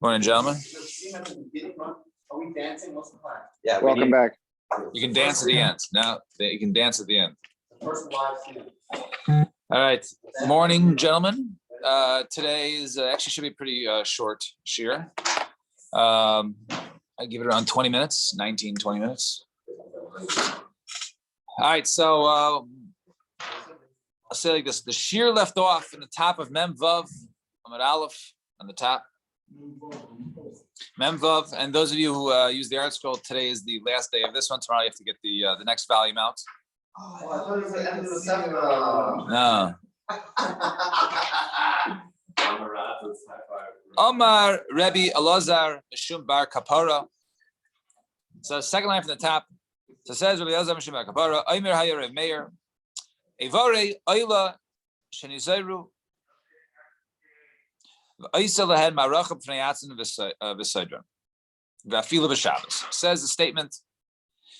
Morning, gentlemen. Are we dancing? What's the plan? Yeah. Welcome back. You can dance at the end. Now you can dance at the end. The first live stream. All right. Morning, gentlemen. Today is actually should be pretty short shear. I give it around 20 minutes, 19, 20 minutes. All right. So I'll say like this. The shear left off in the top of Mem Vav, Amud Aleph on the top. Mem Vav, and those of you who use the art scroll, today is the last day of this one. Tomorrow you have to get the next volume out. Oh, I thought it was the end of the seven. No. Omar Rebbe Elazar Mishum Bar Kapara. So second line from the top. So it says Rebbe Elazar Mishum Bar Kapara. Omer Hayar Reb Meir. Evare Oila Shenizayru. Says the statement.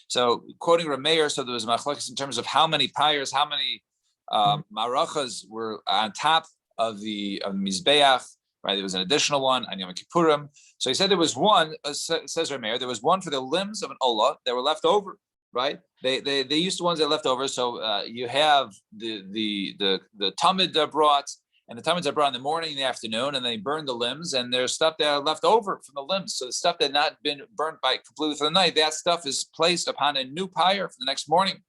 So quoting Rameir, so there was machlokes in terms of how many pyres, how many marachas were on top of the mizbeach. Right, there was an additional one on Yom Kippurim. So he said there was one. Says Rameir, there was one for the limbs of an olah that were left over. Right, they used the ones that left over. So you have the tamid brought. And the Talmuds are brought in the morning, in the afternoon, and they burn the limbs, and there's stuff that are left over from the limbs. So the stuff that had not been burnt by completely for the night, that stuff is placed upon a new pyre for the next morning.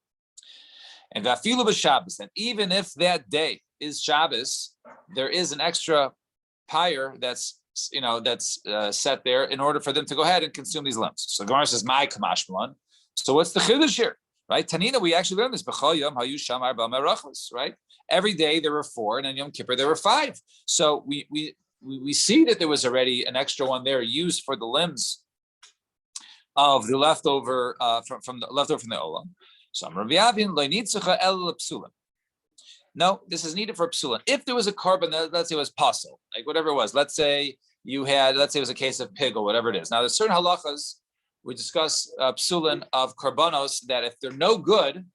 And vafilu b'Shabbos, and even if that day is Shabbos, there is an extra pyre that's set there in order for them to go ahead and consume these limbs. So Gemara says, "My kamashmalan." So what's the chiddush here? Right, Tanina, we actually learned this. Right, every day there were 4, and on Yom Kippur there were 5. So we see that there was already an extra one there used for the limbs of the leftover from the olam. So no, this is needed for psulim. If there was a carbon that, let's say, it was pasul, like whatever it was. Let's say it was a case of pig or whatever it is. Now there's certain halachas. We discuss psulin of karbanos that if they're no good,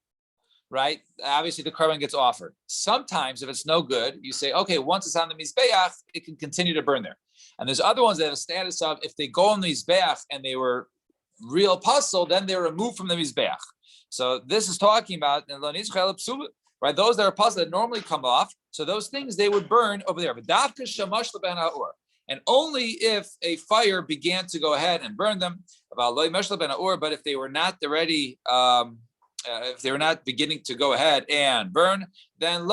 right, obviously the carbon gets offered. Sometimes if it's no good, you say, okay, once it's on the mizbeach, it can continue to burn there. And there's other ones that have a status of if they go on the mizbeach and they were real puzzle, then they're removed from the mizbeach. So this is talking about, right, those that are puzzle that normally come off. So those things they would burn over there. And only if a fire began to go ahead and burn them, but if they were not already, if they were not beginning to go ahead and burn, then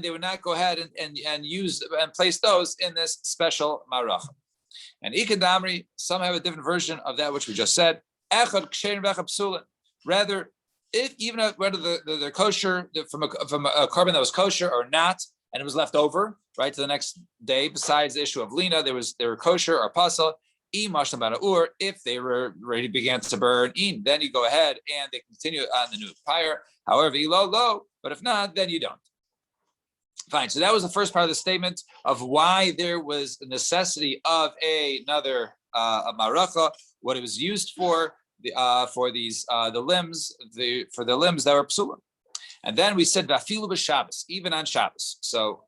they would not go ahead and use and place those in this special marach. And ikadamri, some have a different version of that which we just said. Rather, whether they're kosher from a carbon that was kosher or not, and it was left over, right, to the next day. Besides the issue of lina, they were kosher or pasal. If they were ready began to burn, then you go ahead and they continue on the new pyre. However, low, but if not, then you don't. Fine. So that was the first part of the statement of why there was a necessity of another maracha, what it was used for the limbs that were psulim. And then we said vafilu b'Shabbos, even on Shabbos. So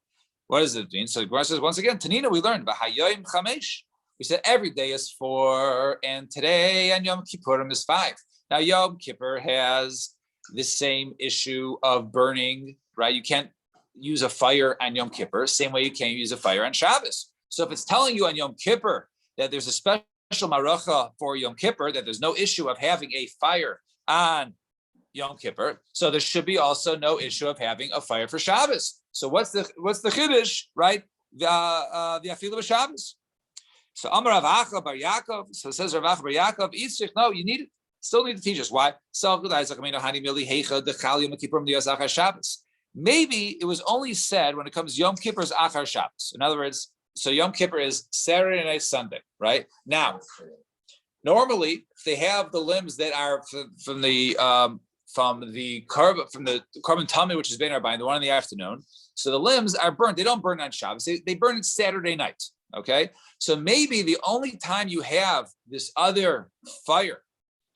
what does it mean? So the Gemara says once again, Tanina, we learned v'hayoyim chamesh. We said every day is 4, and today on Yom Kippurim is 5. Now Yom Kippur has the same issue of burning, right? You can't use a fire on Yom Kippur, same way you can't use a fire on Shabbos. So if it's telling you on Yom Kippur that there's a special maracha for Yom Kippur, that there's no issue of having a fire on Yom Kippur, so there should be also no issue of having a fire for Shabbos. So what's the chiddush, right? The afilu b'Shabbos. So Amar Rav Acha Bar Yaakov. So it says Rav Acha Bar Yaakov. Yitzchak, no, you need it. Still need to teach us why. Maybe it was only said when it comes Yom Kippur's Achar Shabbos. In other words, so Yom Kippur is Saturday night, Sunday, right? Now, normally if they have the limbs that are from the carbon tummy, which is Bein Arbaim, the one in the afternoon. So the limbs are burnt. They don't burn on Shabbos. They burn it Saturday night. Okay, so maybe the only time you have this other fire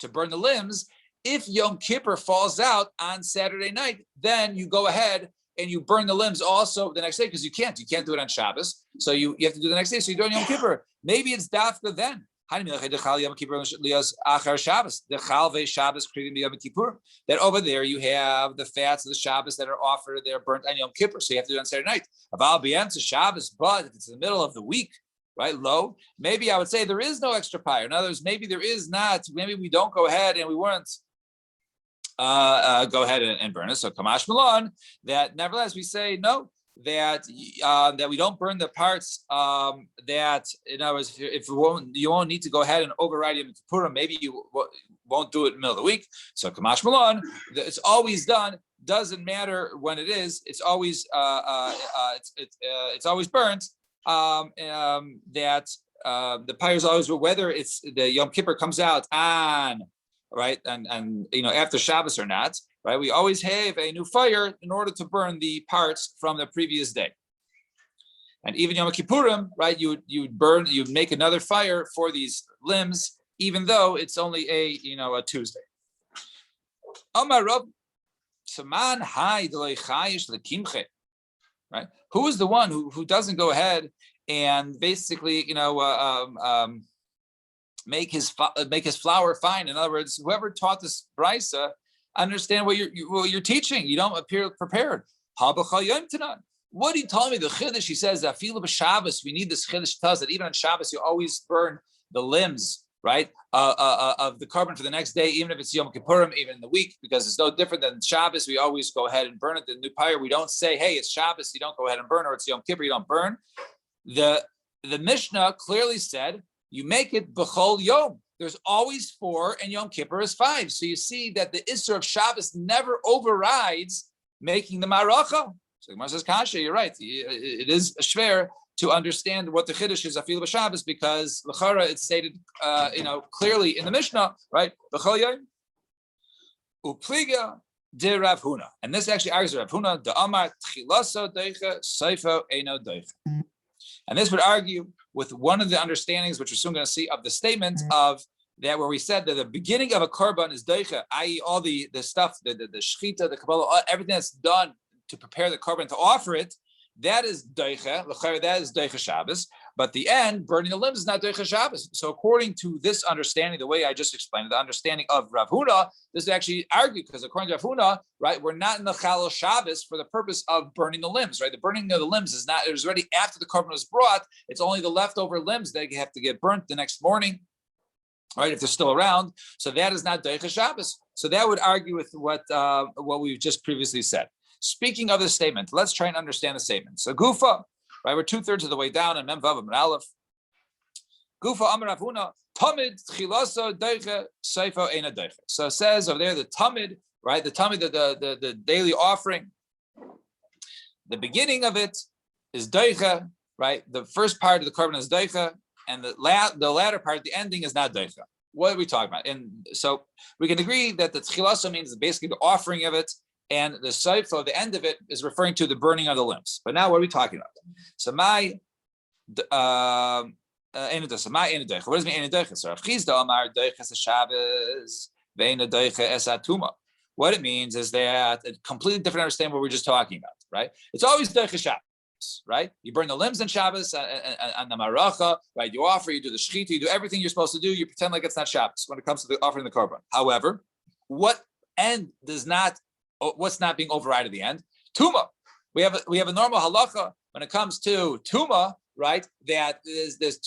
to burn the limbs, if Yom Kippur falls out on Saturday night, then you go ahead and you burn the limbs also the next day because you can't do it on Shabbos. So you have to do the next day. So you do it on Yom Kippur. Maybe it's dafka then. That over there you have the fats of the Shabbos that are offered, they're burnt on Yom Kippur, so you have to do it on Saturday night. Shabbos, but if it's in the middle of the week, right, low, maybe I would say there is no extra pyre. In other words, maybe there is not, maybe we don't go ahead and we weren't go ahead and burn it. So Kamash Malon, that nevertheless we say no, that that we don't burn the parts that, in other words, if you won't need to go ahead and override Yom Kippurim, maybe you won't do it in the middle of the week. So Kamash Malon, it's always done. Doesn't matter when it is. It's always it's always burnt. That the pyre is always, whether it's the Yom Kippur comes out on right and after Shabbos or not, right? We always have a new fire in order to burn the parts from the previous day. And even Yom Kippurim, right? You make another fire for these limbs, even though it's only a Tuesday. Amar Rav, Saman Hai Chayish Lekimche, right? Who is the one who doesn't go ahead and basically make his flour fine? In other words, whoever taught this brisa, understand what you're teaching. You don't appear prepared. What he told me, the chiddush, he says that Shabbos, we need this chiddush to tell us that even on Shabbos you always burn the limbs, right, of the carbon for the next day, even if it's Yom Kippurim, even in the week, because it's no different than Shabbos. We always go ahead and burn it. The new pyre, we don't say, hey, it's Shabbos, you don't go ahead and burn, or it's Yom Kippur, you don't burn. The Mishnah clearly said you make it b'chol yom. There's always 4, and Yom Kippur is 5. So you see that the Isser of Shabbos never overrides making the maracha. So Gemara says, Kasha, you're right. It is schwer to understand what the chiddush is afilu b'Shabbos, because l'chara it's stated clearly in the Mishnah, right? B'chol yom upliga de Rav Huna, and this actually argues Rav Huna the Amar tchilaso deicha seifo eino deicha, and this would argue with one of the understandings, which we're soon going to see, of the statement of that, where we said that the beginning of a korban is deicha, i.e., all the stuff, the shechita, the kabbalah, everything that's done to prepare the korban to offer it, that is deicha. That is deicha Shabbos. But the end, burning the limbs, is not deicha Shabbos. So according to this understanding, the way I just explained, the understanding of Rav Huna, this is actually argued, because according to Rav Huna, right, we're not in the Chalal Shabbos for the purpose of burning the limbs, right? The burning of the limbs is not, it was already after the korban was brought. It's only the leftover limbs that have to get burnt the next morning, right, if they're still around. So that is not deicha Shabbos. So that would argue with what we've just previously said. Speaking of the statement, let's try and understand the statement. So Gufa, right, we're 2/3 of the way down, and Mem Vav and Aleph. Gufa Amar Rav Huna, Tamid Chilasa Deicha Seifo Eina Deicha. So it says over there the Tamid, right, the Tamid, the daily offering. The beginning of it is Deicha, right? The first part of the korban is Deicha, and the latter part, the ending, is not Deicha. What are we talking about? And so we can agree that the Chilasa means basically the offering of it, and the Seifo, the end of it, is referring to the burning of the limbs. But now what are we talking about? So what does it mean Eina So Rav Chizda Amar Deiches Shabbos Ve'eina Deiches Esatuma. What it means is that a completely different understanding what we're just talking about, right? It's always Deiches Shabbos, right? You burn the limbs on Shabbos and the maracha, right? You offer, you do the shechita, you do everything you're supposed to do. You pretend like it's not Shabbos when it comes to the offering the korban. However, what end does not? What's not being overridden at the end? Tuma. We have a normal halacha when it comes to tuma, right? That there's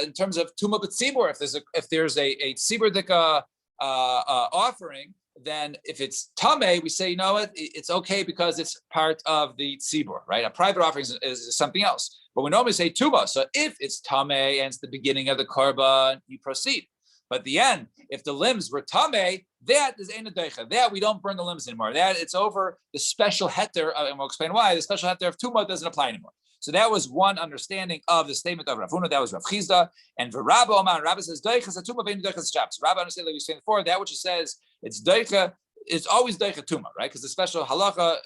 in terms of tuma b'tzibur, if there's a tzibur offering, then if it's tameh, we say, you know what, it's okay because it's part of the tzibur, right? A private offering is something else. But we normally say tuma. So if it's tameh and it's the beginning of the korban, you proceed. But the end, if the limbs were tameh, that is eina deicha. That we don't burn the limbs anymore. That it's over. The special heter, and we'll explain why. The special heter of tumah doesn't apply anymore. So that was one understanding of the statement of Rav Huna. That was Rav Chizda. And for Rabba Oman, Rabba says deicha tumah ve'eina deicha Shabbos. Rabba understands like we were saying before. That which it says it's deicha, it's always deicha tumah, right? Because the special halacha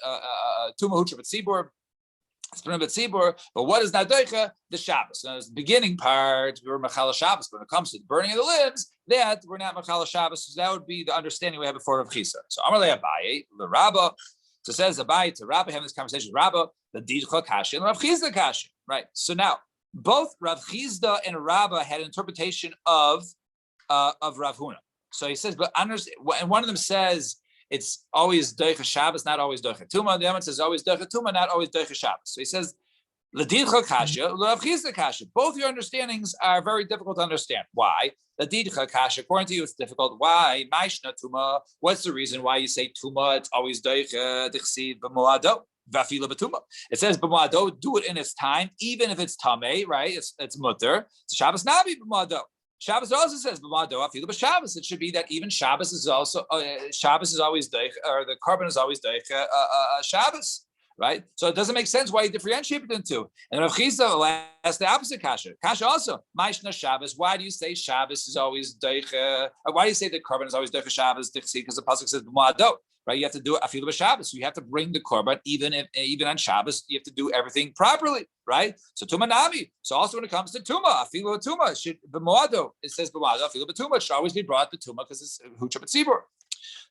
tumah hutra b'tzibur. But what is not deicha? The Shabbos. Now, the beginning part, we're Machal Shabbos. But when it comes to the burning of the limbs, that we're not Machal Shabbos. So that would be the understanding we have before Rav Chisa. So Amar Le Abaye, the Rabba, So it says Abai to Rabba having this conversation with Rabba, the Didcha Kashi and Rav Chizda Kashi, right? So now both Rav Chizda and Rabba had an interpretation of Rav Huna. So he says, but understand, and one of them says it's always Deicha Shabbos, not always Deicha Tuma. The other one says always Deicha Tuma, not always Deicha Shabbos. So he says, L'didcha kasha, Rav Chizda kasha. Both your understandings are very difficult to understand. Why? L'didcha kasha, according to you, it's difficult. Why? Maishna tuma. What's the reason why you say tuma? It's always deicha dichsid b'moado v'afila b'tuma. It says b'moado, do it in its time, even if it's tamei, right? It's mutter. It's Shabbos nabi b'moado. Shabbos also says b'moado afila b'Shabbos. It should be that even Shabbos is also Shabbos is always deicha, or the carbon is always deicha Shabbos. Right, so it doesn't make sense why you differentiate between the two. And Rav Chizda asked the opposite kasha. Kasha also, Maishna Shabbos. Why do you say Shabbos is always deicha? Why do you say the korban is always deicha Shabbos? Because the pasuk says b'moado. Right, you have to do it afilu b'Shabbos. So you have to bring the korban even on Shabbos. You have to do everything properly. Right. So tuma nami. So also when it comes to tuma, afilu b'tuma, b'moado. It says b'moado afilu b'tuma. It should always be brought b'tuma because it's hucha b'tzibur.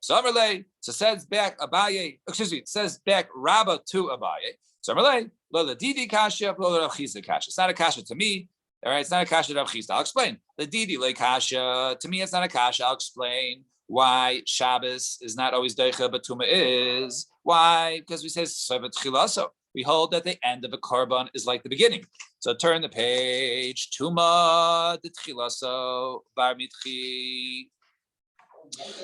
So Amarle, so says back Abaye, it says back Rabba to Abaye. So Amarle, lo la didi kasha, lo la Rav Chizda kasha. It's not a kasha to me. All right, it's not a kasha to Rav Chizda. I'll explain. The didi le kasha, to me it's not a kasha. I'll explain why Shabbos is not always deicha, but tuma is. Why? Because we say sovet chilaso. We hold that the end of a korban is like the beginning. So turn the page. Tuma de chilaso bar mitchi.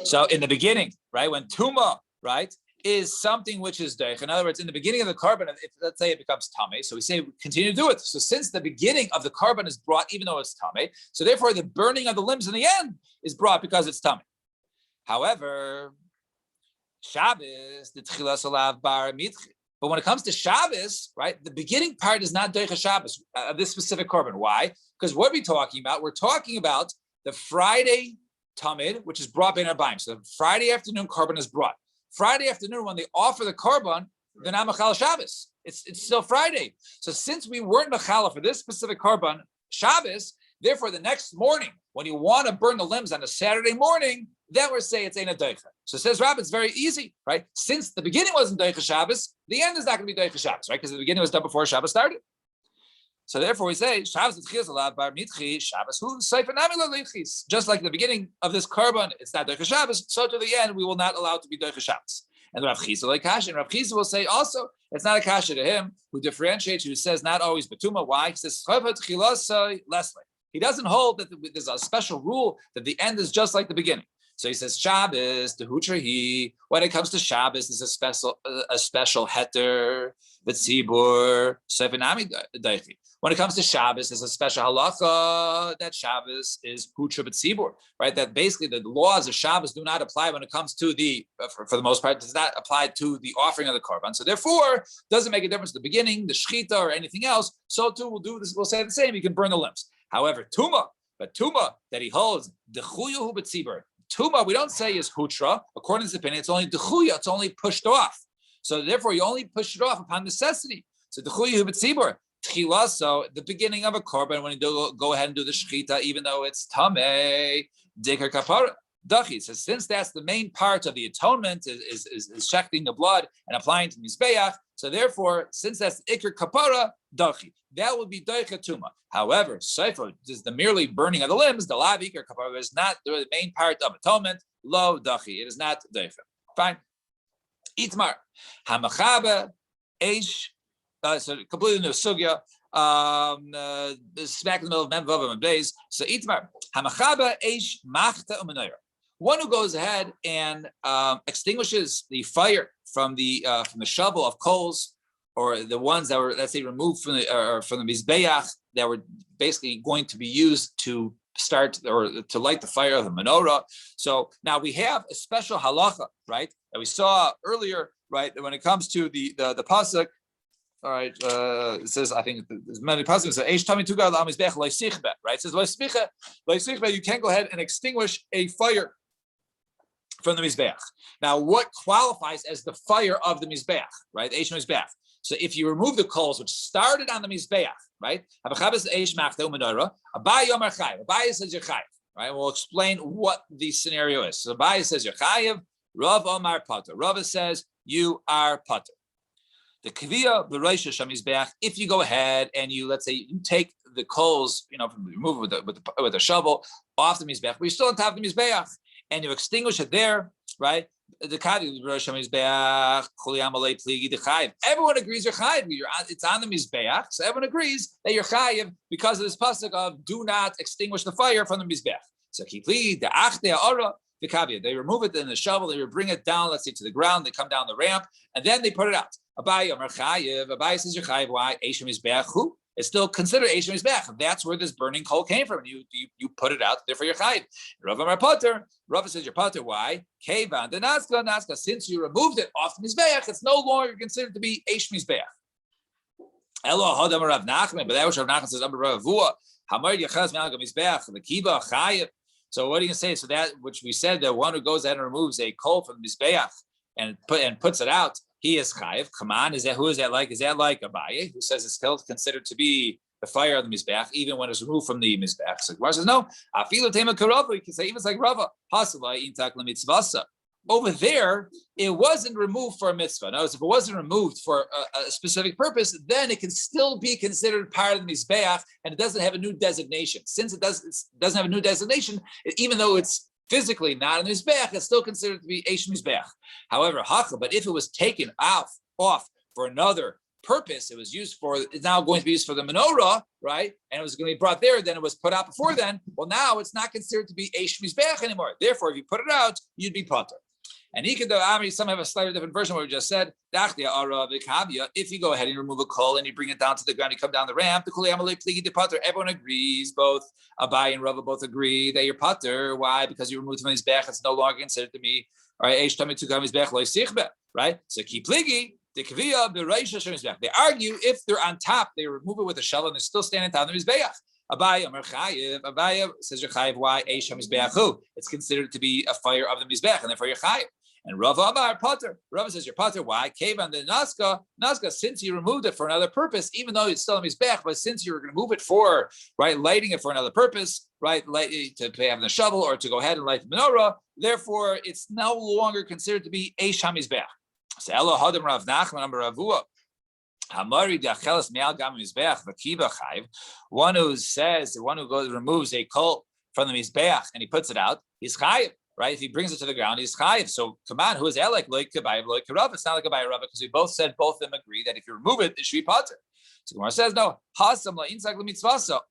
So in the beginning, right, when tuma, right, is something which is deich. In other words, in the beginning of the korban, if let's say it becomes tamei, so we say we continue to do it. So since the beginning of the korban is brought, even though it's tamei, so therefore the burning of the limbs in the end is brought because it's tamei. However, Shabbos, the tchilas alav bar mitchi. But when it comes to Shabbos, right, the beginning part is not deicha Shabbos of this specific korban. Why? Because what are we talking about? We're talking about the Friday Tamid, which is brought bein arbaim. So Friday afternoon korban is brought. Friday afternoon, when they offer the korban, they're not machal Shabbos. It's still Friday. So since we weren't machal for this specific korban Shabbos, therefore the next morning, when you want to burn the limbs on a Saturday morning, then we're saying it's ain't a deicha. So says Rabbi, it's very easy, right? Since the beginning wasn't deicha Shabbos, the end is not going to be deicha Shabbos, right? Because the beginning was done before Shabbos started. So therefore we say Shabbos tchilas alav bar mitchi, Shabbos hu seifer nami lo leichis. Just like the beginning of this korban, it's not deicha Shabbos. So to the end, we will not allow it to be deicha Shabbos. And Rav Chizda like kasha, and Rav Chizda will say also it's not a kasha to him who differentiates, who says not always betuma. Why? He says leslie. He doesn't hold that there's a special rule that the end is just like the beginning. So he says Shabbos, the hutrahi. When it comes to Shabbos, there's a special heter, the tzibur, sevenami daichi. When it comes to Shabbos, there's a special halacha that Shabbos is hutra b'tzibur, right? That basically the laws of Shabbos do not apply when it comes to the, for the most part, does not apply to the offering of the korban. So therefore, doesn't make a difference the beginning, the shechita, or anything else. So too, we'll do this. We'll say the same. You can burn the limbs. However, tuma that he holds the chuyu b'tzibur. Tuma, we don't say is hutra. According to his opinion, it's only dechuya. It's only pushed off. So therefore, you only push it off upon necessity. So dechuya b'tzibur. Tchila, so the beginning of a korban, when you go ahead and do the shechita, even though it's tamei, diker kapara, dachi. So since that's the main part of the atonement is shechting the blood and applying to mizbeach, so therefore, since that's the ikar kapara, dachi, that would be deicha tuma. However, sefer is the merely burning of the limbs. The lav ikar kapara is not the main part of atonement. Lo dachi, it is not deicha. Fine. Itmar hamachabe eish. So completely new sugya. Smack in the middle of Memvav and Beis. So Itmar Hamachaba Eish Machta Umanayr. One who goes ahead and extinguishes the fire from the shovel of coals, or the ones that were, let's say, removed from the mizbeach that were basically going to be used to start or to light the fire of the menorah. So now we have a special halacha, right, that we saw earlier, right, when it comes to the pasuk. All right, it says, I think there's many passages. Right? It says you can't go ahead and extinguish a fire from the mizbeach. Now, what qualifies as the fire of the mizbeach, right? The eish mizbeach. So if you remove the coals which started on the mizbeach, right? Abaye says you're chayiv. Right? We'll explain what the scenario is. So Abaye says you're chayiv. Rav Omar Pata. Rav says you are pater. The kaviyah b'roisha shamizbeach. If you go ahead and you, let's say, you take the coals, remove it with a shovel off the mizbeach, but you're still on top of the mizbeach, and you extinguish it there, right? The kaviyah b'roisha mizbeach kuliyam alei pligi dechayiv. Everyone agrees you're chayiv. It's on the mizbeach, so everyone agrees that you're chayiv because of this pasuk of do not extinguish the fire from the mizbeach. So kipli the achte ha'ara. The kaviyah, they remove it in the shovel, they bring it down, let's say to the ground, they come down the ramp, and then they put it out. Abai Amar Chayiv, Abai says you're Chayiv, why? Eishem Mizbeach, who? It's still considered Eishem Mizbeach. That's where this burning coal came from. You put it out, therefore you're Chayiv. Rav Amar Potter, Rav says you're Potter, why? Kevan, the Nazka, since you removed it off the Mizbeach, it's no longer considered to be Eishem Mizbeach. Elo Hodam Rav Nachman, but that was Rav Nachman says, Amar Rav Vua, Hamar Yachaz Malga Mizbeach, the Kiva Chayiv. So what are you going to say? So that which we said, the one who goes ahead and removes a coal from the mizbeach and puts it out, he is chayiv. Come on, who is that like? Is that like Abaye, who says it's still considered to be the fire of the mizbeach even when it's removed from the mizbeach? So Gemara says no. Afilu tema karava. You can say even it's like Rava. Hasalai intak lemitzvasa. Over there, it wasn't removed for a mitzvah. Notice if it wasn't removed for a specific purpose, then it can still be considered part of the mizbeach, and it doesn't have a new designation. Since it doesn't have a new designation, even though it's physically not in the mizbeach, it's still considered to be eish mizbeach. However, but if it was taken off for another purpose, it's now going to be used for the menorah, right? And it was going to be brought there, then it was put out before then. Well, now it's not considered to be eish mizbeach anymore. Therefore, if you put it out, you'd be pater. And some have a slightly different version of what we just said. If you go ahead and remove a coal and you bring it down to the ground, you come down the ramp, everyone agrees, both Abai and Rava both agree that you're pater. Why? Because you removed from his bech, it's no longer considered to me. All right, right? So keep pligi. They argue if they're on top, they remove it with a shovel and they're still standing on the mizbeach. Abaya says you're chayiv. Why? It's considered to be a fire of the mizbeach, and therefore you're chayiv. And Rav Amar Potter. Rav says you're Potter. Why? Kevan the Nazka, since you removed it for another purpose, even though it's still in mizbeach, but since you're going to move it for lighting it for another purpose, to have the shovel or to go ahead and light the menorah, therefore it's no longer considered to be eish hamizbeach. So Elo Hadam Rav Nachman Amar Ravua. One who goes removes a coal from the mizbeach and he puts it out, he's chayiv, right? If he brings it to the ground, he's chayiv. So come on, who is that like kabayiv, like karav? It's not like kabayiv Rav because we both of them agree that if you remove it, it should be pater. So Gemara says no.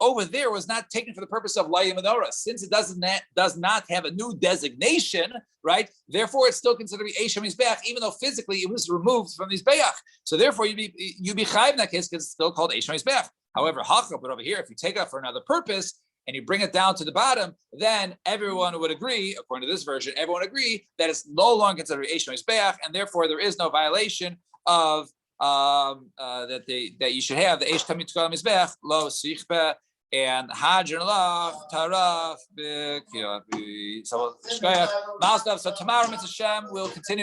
Over there was not taken for the purpose of laying menorah, since it does not have a new designation, right? Therefore, it's still considered to be Eisha Mizbeach, even though physically it was removed from Mizbeach. So therefore, you'd be chayiv in that case because it's still called Eisha Mizbeach. However, but over here, if you take it for another purpose and you bring it down to the bottom, then everyone would agree, according to this version, everyone would agree that it's no longer considered Eisha Mizbeach, and therefore there is no violation of that you should have the Eish Tamid Tukal Mizbech Lo Sichbe and Hajar Lach Taraf B'Kiyavi. So tomorrow, Mitzvah Shem, we'll continue.